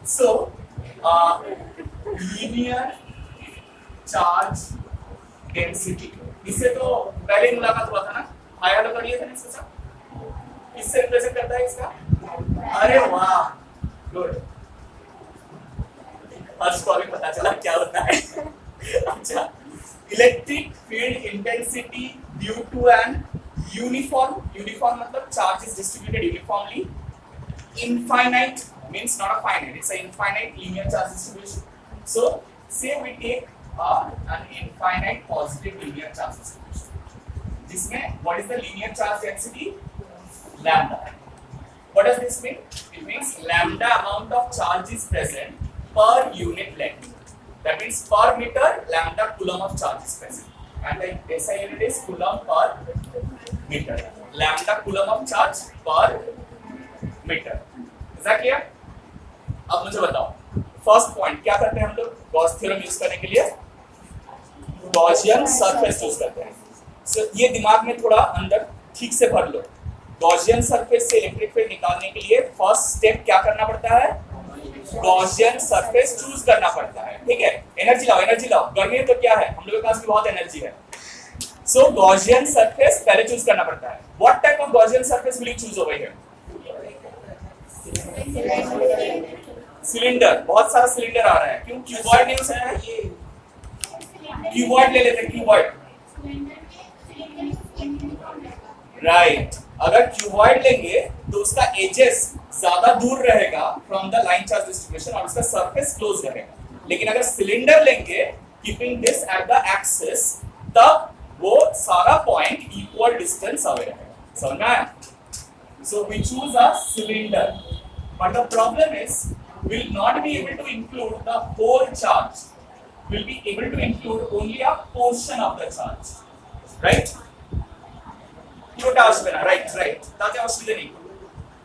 So linear charge density, इससे तो पहले ही मुलाकात हुआ था ना, हाई हेलो कर लिए थे ना इसके साथ। किससे रिप्रेजेंट करता है इसका? अरे वाह, गुड, हर्ष को अभी पता चला क्या होता है। अच्छा, electric field intensity due to an uniform मतलब charge is distributed uniformly, infinite means not a finite, it's an infinite linear charge distribution. So say we take an infinite positive linear charge distribution, जिसमें what is the linear charge density? Lambda. What does this mean? It means lambda amount of charge is present per unit length. That means per meter lambda coulomb of charge is present, and the SI unit is coulomb per meter. Lambda coulomb of charge per metre. Is that clear? अब मुझे बताओ, first point क्या करते हैं हम लोग Gauss theorem use करने के लिए? गॉसियन सरफेस यूज करते हैं। सो ये दिमाग में थोड़ा अंदर ठीक से भर लो। गॉसियन सरफेस से इलेक्ट्रिक फील्ड निकालने के लिए फर्स्ट स्टेप क्या करना पड़ता है? गॉसियन सरफेस चूज करना पड़ता है, ठीक है? एनर्जी लाओ, एनर्जी लाओ। गर्मी तो क्या है, हम लोगों के पास भी बहुत एनर्जी है। सो गॉसियन सरफेस पहले चूज करना पड़ता है। What type of Gaussian surface will you choose over here? Cylinder, बहुत सारा सिलेंडर आ रहा है, क्यों क्यूबॉइड नहीं हो सकता? ये क्यूबॉइड ले लेते हैं, क्यूबॉइड, राइट। अगर क्यूबॉइड लेंगे तो उसका एजेस ज्यादा दूर रहेगा from the line charge distribution और उसका सरफेस क्लोज रहेगा। लेकिन अगर सिलेंडर लेंगे keeping this at the axis, तब वो सारा पॉइंट इक्वल डिस्टेंस अवे रहेगा। समझ में आया? So we choose a cylinder, but the problem is we'll not be able to include the whole charge. We'll be able to include only a portion of the charge, right? পুরোটা আসবে না, right right, তাতে অসুবিধা নেই।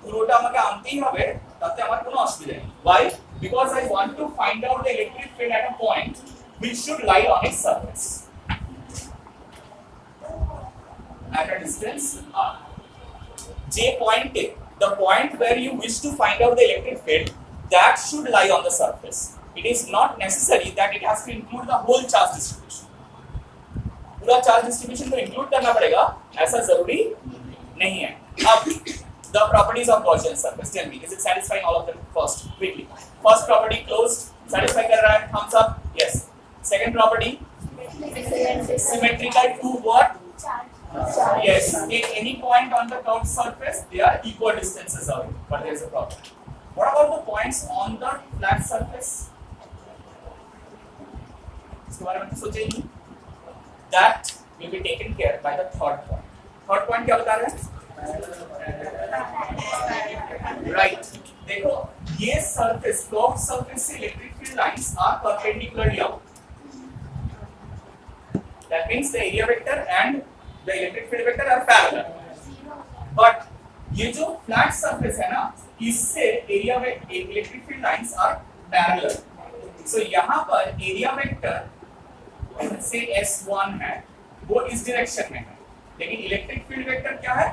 পুরোটা আমাকে আনতেই হবে, তাতে আমার কোনো অসুবিধা নেই। Why? Because I want to find out the electric field at a point which should lie on its surface at a distance r. J point A, the point where you wish to find out the electric field, that should lie on the surface. It is not necessary that it has to include the whole charge distribution. पूरा charge distribution को include करना पड़ेगा, ऐसा जरूरी नहीं है। अब the properties of Gaussian surface, tell me, is it satisfying all of them? First, quickly. First property closed, satisfy कर रहा है, thumbs up, yes. Second property, symmetrical to what? Yes, at any point on the curved surface, they are equal distances away, but there is a problem. What about the points on the flat surface? इसके बारे में तो सोचे नहीं। That will be taken care by the third point. Third point क्या बता रहे हैं? Right. देखो, ये surface, curved surface से electric field lines are perpendicularly out. That means the area vector and the electric field vector are parallel. But ये जो flat surface है ना, इससे area vector electric field lines are parallel. So यहाँ पर area vector से S1 है, वो इस direction में है, लेकिन electric field vector क्या है?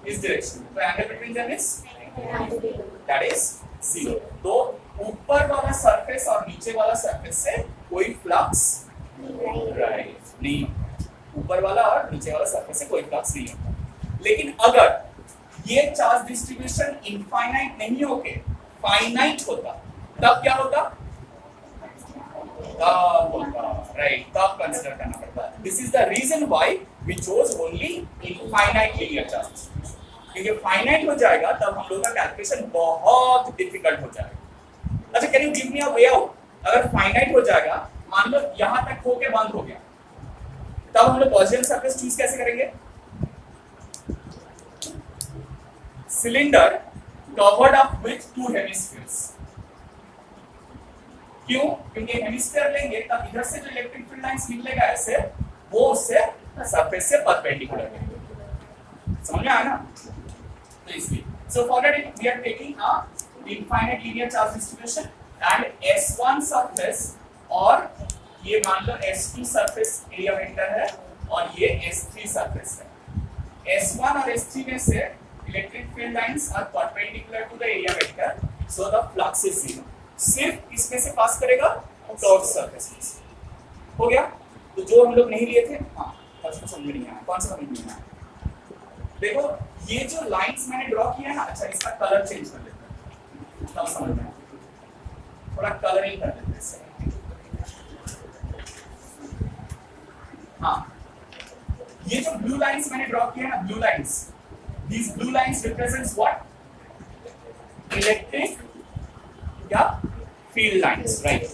इस direction में। तो angle between them is that is 0. तो ऊपर वाला surface और नीचे वाला surface से कोई flux नहीं, ऊपर वाला और नीचे वाला सरफेस से कोई फ्लक्स नहीं होता। लेकिन अगर ये चार्ज डिस्ट्रीब्यूशन इनफाइनाइट नहीं होके फाइनाइट होता, तब क्या होता? राइट, तब कंसीडर करना पड़ता। This is the reason why we chose only infinite linear charge distribution, क्योंकि फाइनाइट हो जाएगा तब हम लोग का कैलकुलेशन बहुत डिफिकल्ट हो जाएगा। अच्छा, can you give me a way out? अगर फाइनाइट हो जाएगा, मान लो यहां तक होके बंद हो गया, तब हम लोग गॉसियन सरफेस चूज कैसे करेंगे? Cylinder covered up with to hemispheres. क्यों? क्योंकि हेमिस्फीयर लेंगे तब इधर से जो इलेक्ट्रिक फील्ड लाइंस निकलेगा ऐसे, वो उससे सरफेस से परपेंडिकुलर है। समझ में आया ना? तो इसलिए so for that we are taking a infinite linear charge distribution and S1 surface, और ये मान लो S2 सरफेस एरिया वेक्टर है और ये S3 सरफेस है। S1 और S3 में से electric field lines are perpendicular to the area vector, so the flux is zero. सिर्फ इसमें से पास करेगा कर्व सरफेस में से। हो गया। तो जो हम लोग नहीं लिए थे, हाँ अच्छा समझ में नहीं आया, कौन सा समझ में आया? देखो ये जो लाइंस मैंने ड्रॉ किया है ना, अच्छा इसका कलर चेंज कर लेते हैं तब समझ में आएगा, थोड़ा कलरिंग कर लेते हैं इससे। हाँ ये जो ब्लू लाइंस मैंने ड्रॉ किया है ना, blue lines, these blue lines represents what? Electric या field lines, right,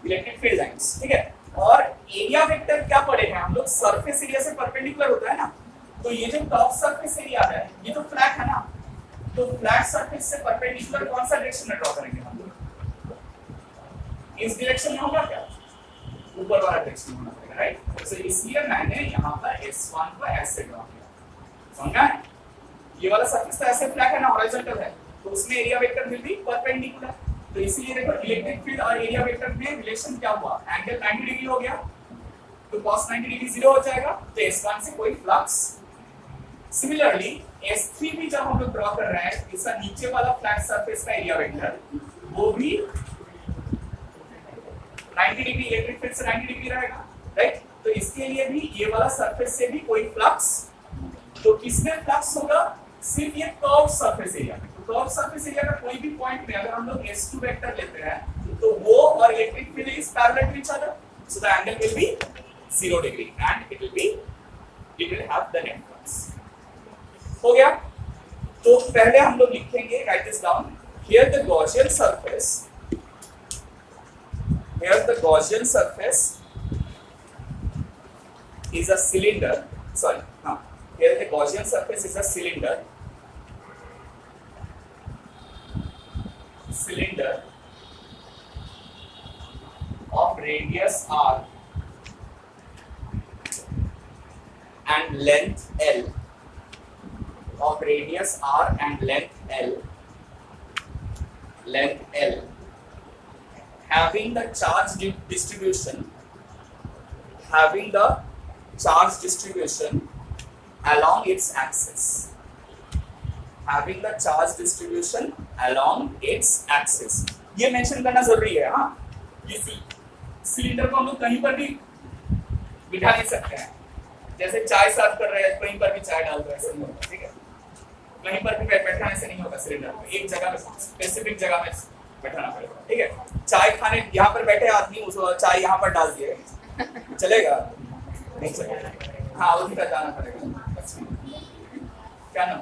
electric field lines, ठीक है। और एरिया वेक्टर क्या पढ़े हैं हम लोग? सरफेस एरिया से परपेंडिकुलर होता है ना, तो ये जो टॉप सरफेस एरिया है ये तो फ्लैट है ना, तो फ्लैट सरफेस से परपेंडिकुलर कौन सा डायरेक्शन में ड्रॉ करेंगे हम लोग? इस डायरेक्शन में होगा क्या? ऊपर वाला डायरेक्शन होना पड़ेगा, राइट। तो इसलिए मैंने यहाँ पर S1 को ऐसे ड्रॉ किया, समझा? ये वाला सरफेस तो ऐसे फ्लैट है ना, हॉरिजॉन्टल है, तो उसमें area vector will be perpendicular. तो इसीलिए देखो इलेक्ट्रिक फील्ड और एरिया वेक्टर में रिलेशन क्या हुआ? एंगल 90 डिग्री हो गया, तो cos 90 डिग्री 0 हो जाएगा, तो S1 से कोई फ्लक्स। सिमिलरली S3 भी जब हम लोग ड्रॉ कर रहे हैं, इसका नीचे वाला फ्लैट सरफेस का एरिया वेक्टर वो भी 90 डिग्री, इलेक्ट्रिक फील्ड से 90 डिग्री रहेगा, राइट। तो इसके लिए भी ये वाला सरफेस से भी कोई फ्लक्स, तो किसमें फ्लक्स होगा? सिर्फ ये कर्व सरफेस एरिया में। तो कर्व सरफेस एरिया का कोई भी पॉइंट में अगर हम लोग S2 वेक्टर लेते हैं तो वो और electric field is parallel to each other, so the angle will be 0 degree and it will have the net flux. हो गया। तो पहले हम लोग लिखेंगे, write this down, here the Gaussian surface is a cylinder, sorry, here the Gaussian surface is a cylinder of radius r and length l, of radius r and length l, having the charge distribution along its axis, ये mention करना जरूरी है। हाँ ये cylinder को हम लोग कहीं पर भी बिठा नहीं सकते हैं, जैसे चाय सर्व कर रहे हैं कहीं पर भी चाय डाल दो, ऐसे नहीं होगा, ठीक है। कहीं पर भी बैठाने से नहीं होगा, सिलेंडर को एक जगह में, स्पेसिफिक जगह में बैठाना पड़ेगा, ठीक है। चाय खाने यहाँ पर बैठे आदमी उसको चाय यहाँ पर डाल दिए, चलेगा? नहीं चलेगा। हाँ उसी का जाना पड़ेगा। क्या नाम?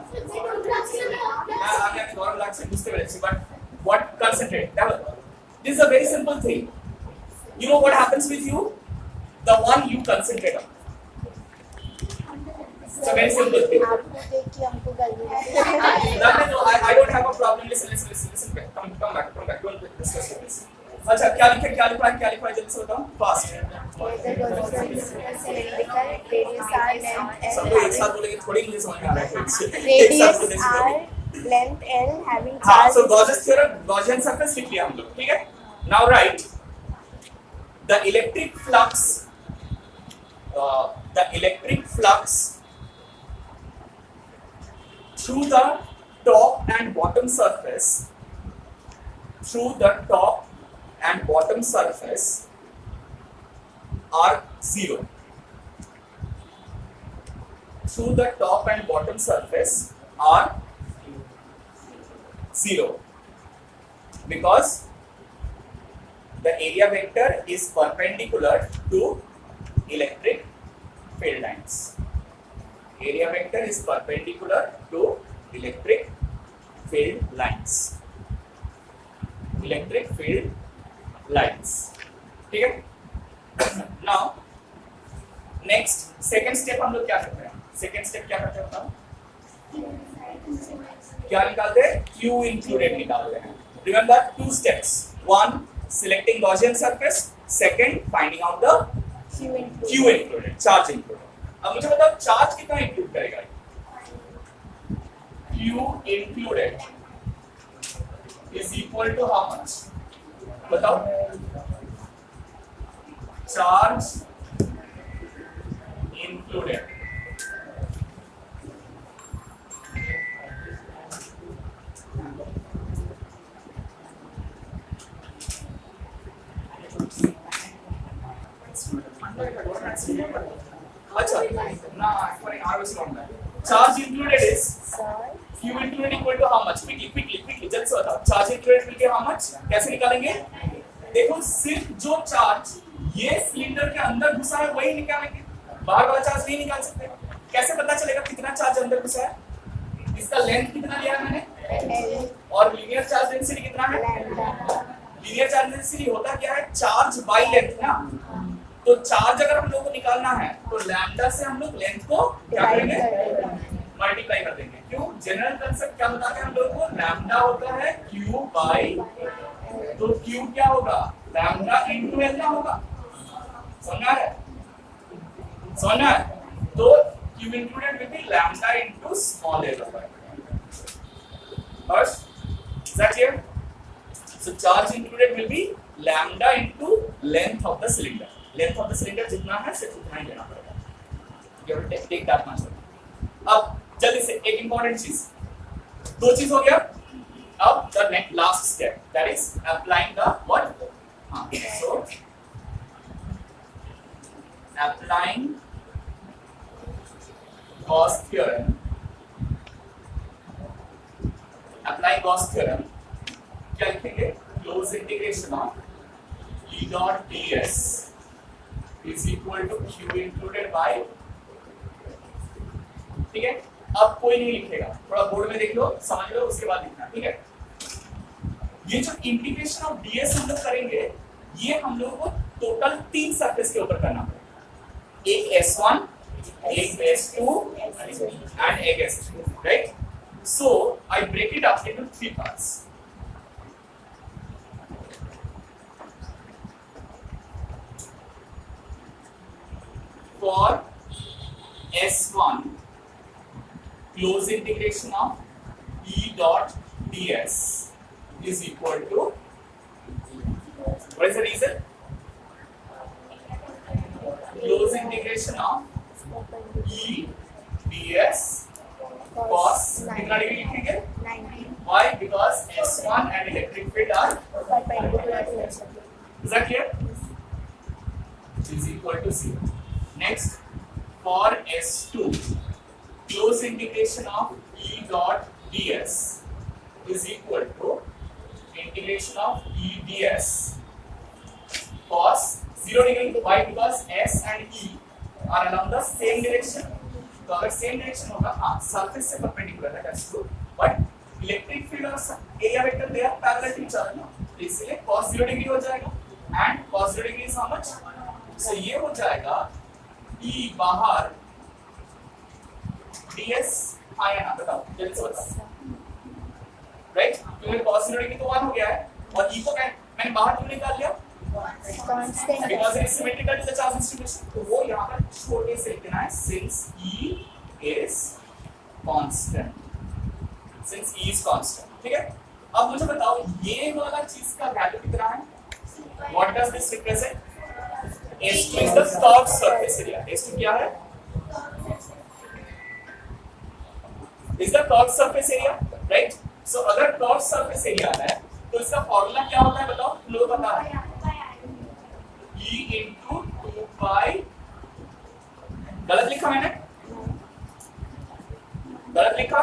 गौरव लाख से बुझते पेरेছি, but what concentrate? This is a very simple thing. You know what happens with you? The one you concentrate on. It's a very simple thing. I don't have a problem. Listen. Come back. Don't discuss this. अच्छा क्या लिखा है जल्दी से बताओ, fast. सबको एक साथ बोलेंगे, थोड़ी मुझे समझ में आ रहा है। Radius r, length l, having charge। हाँ, so Gaussian theorem, Gaussian surface लिख लिया हम लोग, ठीक है। Now write the electric flux through the top and bottom surface are zero. Through the top and bottom surface are zero because the area vector is perpendicular to electric field lines. Area vector is perpendicular to electric field lines. Electric field lines. ठीक है? Now next second step हम लोग क्या करते हैं? Second step क्या करते हैं बताओ? क्या निकालते हैं? Q included निकालते हैं. Remember two steps. One, selecting Gaussian surface. Second, finding out the Q included, charge included. अब मुझे बताओ चार्ज कितना इंक्लूड करेगा? Q included is equal to how much? बताओ। Charge included अच्छा ना पर आर वैसे लॉन्ग है charge included is Q included equal to how much? quickly जल्दी से बताओ charge included will be how much? कैसे निकालेंगे? देखो सिर्फ जो चार्ज ये सिलेंडर के अंदर घुसा है वही निकालेंगे, बाहर वाला चार्ज नहीं निकाल सकते। कैसे पता चलेगा कितना चार्ज अंदर घुसा है? इसका लेंथ कितना लिया है मैंने और लीनियर चार्ज डेंसिटी कितना है? लीनियर चार्ज डेंसिटी होता क्या है? चार्ज बाय लेंथ ना। तो चार्ज अगर हम लोग को निकालना है तो लैम्डा से हम लोग लेंथ को क्या करेंगे? मल्टीप्लाई कर देंगे। क्यों? जनरल कांसेप्ट क्या बताते हैं हम लोग को? लैम्डा होता है Q बाय, तो Q क्या होगा? लैम्डा इनटू L ना होगा। समझा है? समझा है? तो Q included will be lambda into small l होगा। First, is that clear? So charge included will be lambda into length of the cylinder. Length of the cylinder जितना है सिर्फ उतना ही लेना पड़ेगा। You have to take that much. अब जल्दी से एक इंपॉर्टेंट चीज, दो चीज हो गया। अब the next last step that is applying the what? So applying Gauss theorem. Applying Gauss theorem क्या लिखेंगे? Close integration of E dot ds is equal to Q included by, ठीक है। अब कोई नहीं लिखेगा, थोड़ा बोर्ड में देख लो, समझ लो, उसके बाद लिखना, ठीक है। ये जो इंटीग्रेशन ऑफ डीएस हम लोग करेंगे, ये हम लोग को टोटल 3 सरफेस के ऊपर करना पड़ेगा। एक S1, एक S2 एंड एक S3, right? So I break it up into 3 parts. For S1 close integration of E dot ds is equal to, what is the reason? Close integration of E ds cos कितना degree लिखेंगे? 90. Why? Because S1 and electric field are perpendicular to each other. Is that clear? Is equal to 0. Next, for S2 close integration of E dot ds is equal to integration of E ds cos 0 degree. Why? Because S and E are along the same direction. तो अगर same direction होगा, हाँ, surface से perpendicular है, that's true, but electric field और area vector they are parallel to each other ना, तो इसलिए cos 0 डिग्री हो जाएगा and cos 0 degree is how much? So ये हो जाएगा E बाहर ds आया ना, बताओ जल्दी से बताओ, राइट? क्योंकि cos 0 डिग्री तो 1 हो गया है और E को मैंने बाहर क्यों निकाल लिया? Constant. Because it is symmetrical to the charge distribution. तो वो यहाँ पर छोटे से लिखना है since E is constant. Since E is constant, ठीक है? अब मुझे बताओ ये वाला चीज का वैल्यू कितना है? What does this represent? S2 is the curved surface area. S2 क्या है? Is the curved surface area, right? So अगर curved surface area है तो इसका फॉर्मूला क्या होता है बताओ? तुम लोग बता रहे हैं E into 2 pi, गलत लिखा मैंने? गलत लिखा?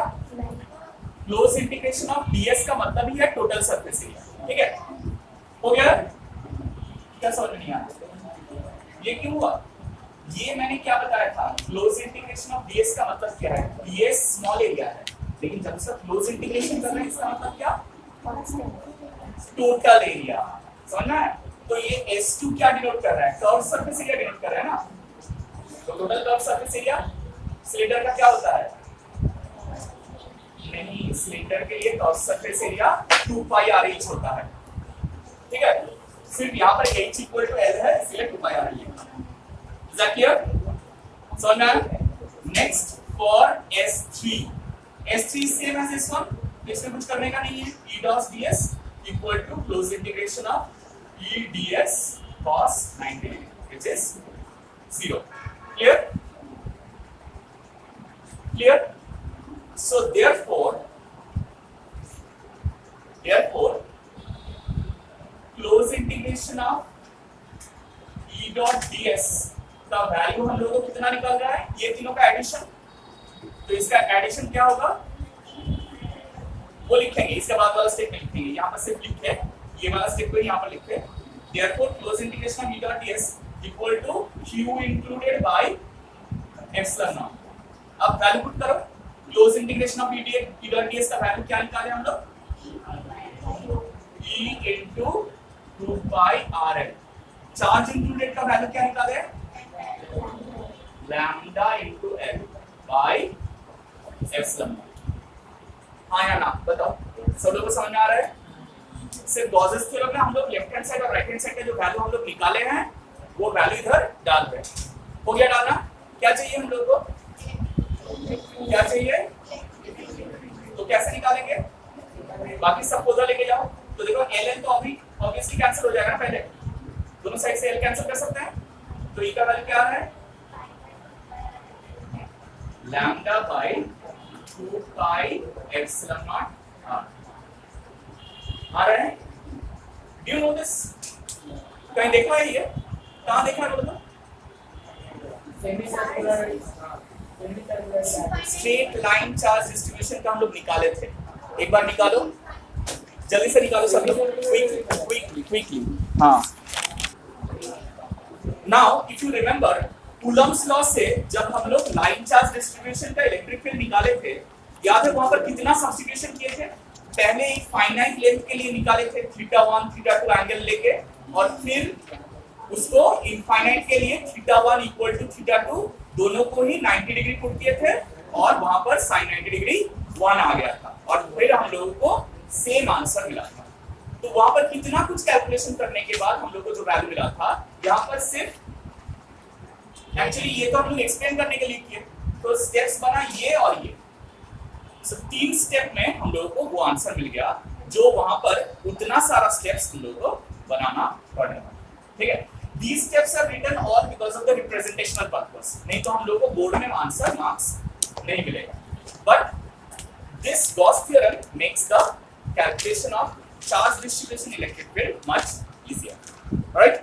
क्लोज इंटीग्रेशन ऑफ ds का मतलब ही है टोटल सरफेस एरिया, ठीक है? हो गया? क्या समझ में नहीं आया? ये क्यों हुआ? ये मैंने क्या बताया था? क्लोज इंटीग्रेशन ऑफ ds का मतलब क्या है? ds स्मॉल एरिया है, लेकिन जब से क्लोज इंटीग्रेशन कर रहे हैं इसका मतलब क्या? टोटल एरिया, समझना है? तो ये S2 क्या डिनोट कर रहा है? कर्व सरफेस एरिया डिनोट कर रहा है ना, तो total curve surface area cylinder का क्या होता है? नहीं, सिलेंडर के लिए curve surface area 2 pi r h होता है, ठीक है? सिर्फ यहाँ पर h इक्वल टू l है, इसलिए 2 pi r h। Is that clear? So now next for S3 same as S1, इसमें कुछ करने का नहीं है। E dot ds equal to close integration of E ds cos 90 which is 0. Clear? Clear? So therefore close integration of E dot ds का value हम लोगों को कितना निकल रहा है, ये तीनों का एडिशन, तो इसका एडिशन क्या होगा वो लिखेंगे, इसके बाद वाला स्टेप में लिखेंगे, यहाँ पर सिर्फ लिखे ये वाला स्टेप को यहाँ पर लिखे, therefore close integration of E dot ds equal to q included by epsilon naught. अब वैल्यू पुट करो, close integration of E dot ds का वैल्यू क्या निकाले हम लोग, E into 2 pi RL, charge included का वैल्यू क्या निकाले, lambda into L by epsilon. हाँ या ना बताओ, सब लोगों को समझ में आ रहा है? सिर्फ गॉसेस थ्योरम में हम लोग लेफ्ट हैंड साइड और राइट हैंड साइड का जो वैल्यू हम लोग निकाले हैं वो वैल्यू इधर डाल रहे हैं, हो गया डालना? क्या चाहिए हम लोग को, क्या चाहिए, तो कैसे निकालेंगे, बाकी सब पोजा लेके जाओ, तो देखो ln तो अभी ऑब्वियसली कैंसिल हो जाएगा ना, पहले दोनों साइड से l कैंसिल कर सकते हैं, तो e का वैल्यू क्या आ रहा है, lambda by 2 pi epsilon not r आ रहा है, डू यू नो दिस, कहीं देखा है ये, कहाँ देखा है बोलो, स्ट्रेट लाइन चार्ज डिस्ट्रीब्यूशन का हम लोग निकाले थे, एक बार निकालो, जल्दी से निकालो सब लोग, क्विकली, हाँ। Now if you remember Coulomb's law से जब हम लोग लाइन चार्ज डिस्ट्रीब्यूशन का इलेक्ट्रिक फील्ड निकाले थे, याद है वहां पर कितना सब्स्टिट्यूशन किए थे, पहले एक फाइनाइट लेंथ के लिए निकाले थे θ1 θ2 एंगल लेके, और फिर उसको इनफाइनाइट के लिए θ1 इक्वल टू θ2 दोनों को ही 90 डिग्री पुट किए थे, और वहां पर sin 90 डिग्री 1 आ गया था, और फिर हम लोगों को सेम आंसर मिला था। तो वहां पर कितना कुछ कैलकुलेशन करने के बाद हम लोग को जो वैल्यू मिला था, यहाँ पर सिर्फ एक्चुअली ये तो हम लोग एक्सप्लेन करने के लिए किए, तो स्टेप्स बना ये और ये, so, 3 स्टेप में हम लोगों को वो आंसर मिल गया, जो वहां पर उतना सारा स्टेप्स हम लोगों को बनाना पड़ेगा, ठीक है। These steps are written all because of the representational purpose, नहीं तो हम लोगों को बोर्ड में आंसर मार्क्स नहीं मिलेगा, but this Gauss theorem makes the calculation of charge distribution electric field much easier, alright।